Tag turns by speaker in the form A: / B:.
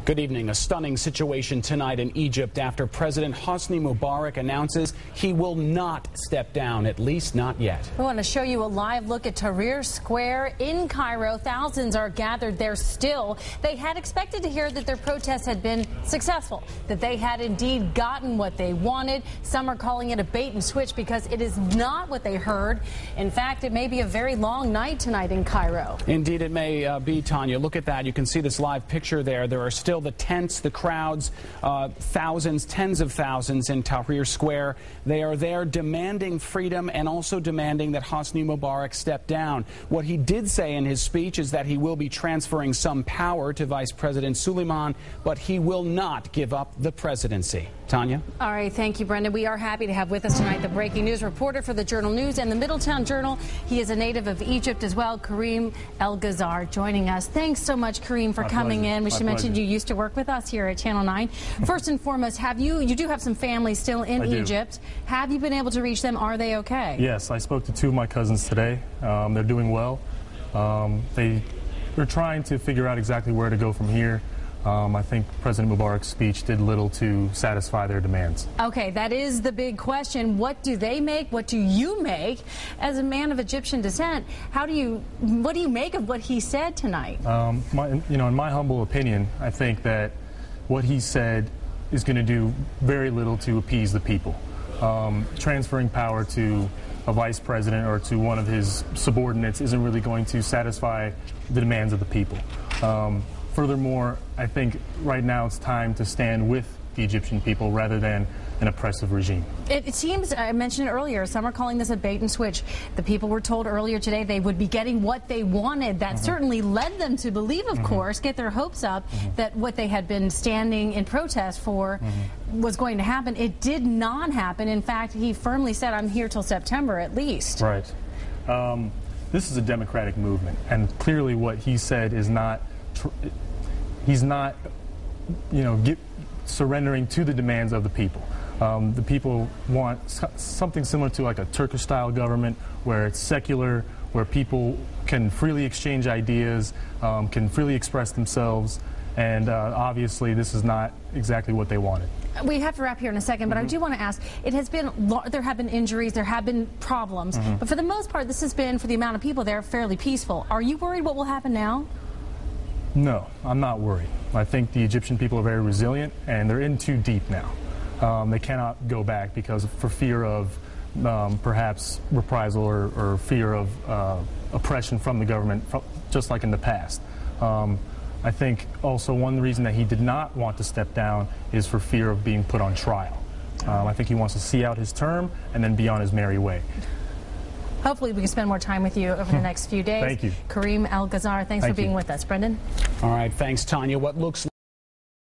A: Good evening. A stunning situation tonight in Egypt after President Hosni Mubarak announces he will not step down, at least not yet.
B: We want to show you a live look at Tahrir Square in Cairo. Thousands are gathered there still. They had expected to hear that their protests had been successful, that they had indeed gotten what they wanted. Some are calling it a bait and switch because it is not what they heard. In fact, it may be a very long night tonight in Cairo.
A: Indeed, it may be, Tanya. Look at that. You can see this live picture there. There are still the tents, the crowds, thousands, tens of thousands in Tahrir Square. They are there demanding freedom and also demanding that Hosni Mubarak step down. What he did say in his speech is that he will be transferring some power to Vice President Suleiman, but he will not give up the presidency. Tanya?
B: All right, thank you, Brendan. We are happy to have with us tonight the breaking news reporter for the Journal News and the Middletown Journal. He is a native of Egypt as well, Kareem El-Ghazar, joining us. Thanks so much, Kareem, for coming in. We should mention you used to work with us here at Channel 9. First and foremost, you do have some family still in Egypt. Have you been able to reach them? Are they okay?
C: Yes, I spoke to two of my cousins today. They're doing well. They're trying to figure out exactly where to go from here. I think President Mubarak's speech did little to satisfy their demands. Okay,
B: that is the big question. What do they make? What do you make? As a man of Egyptian descent, what do you make of what he said tonight?
C: In my humble opinion, I think that what he said is going to do very little to appease the people. Transferring power to a vice president or to one of his subordinates isn't really going to satisfy the demands of the people. Furthermore, I think right now it's time to stand with the Egyptian people rather than an oppressive regime.
B: It seems, I mentioned it earlier, some are calling this a bait and switch. The people were told earlier today they would be getting what they wanted. That certainly led them to believe, of course, get their hopes up that what they had been standing in protest for was going to happen. It did not happen. In fact, he firmly said, I'm here till September at least.
C: Right. This is a democratic movement, and clearly what he said is not he's not, surrendering to the demands of the people. The people want something similar to like a Turkish-style government where it's secular, where people can freely exchange ideas, can freely express themselves, and obviously this is not exactly what they wanted.
B: We have to wrap here in a second, but I do want to ask, there have been injuries, there have been problems, but for the most part this has been, for the amount of people there, fairly peaceful. Are you worried what will happen now?
C: No, I'm not worried. I think the Egyptian people are very resilient, and they're in too deep now. They cannot go back because for fear of perhaps reprisal or fear of oppression from the government, just like in the past. I think also one reason that he did not want to step down is for fear of being put on trial. I think he wants to see out his term and then be on his merry way.
B: Hopefully we can spend more time with you over the next few days.
C: Thank you.
B: Kareem El-Ghazar, thanks for being with us. Brendan?
A: All right, thanks, Tanya. What looks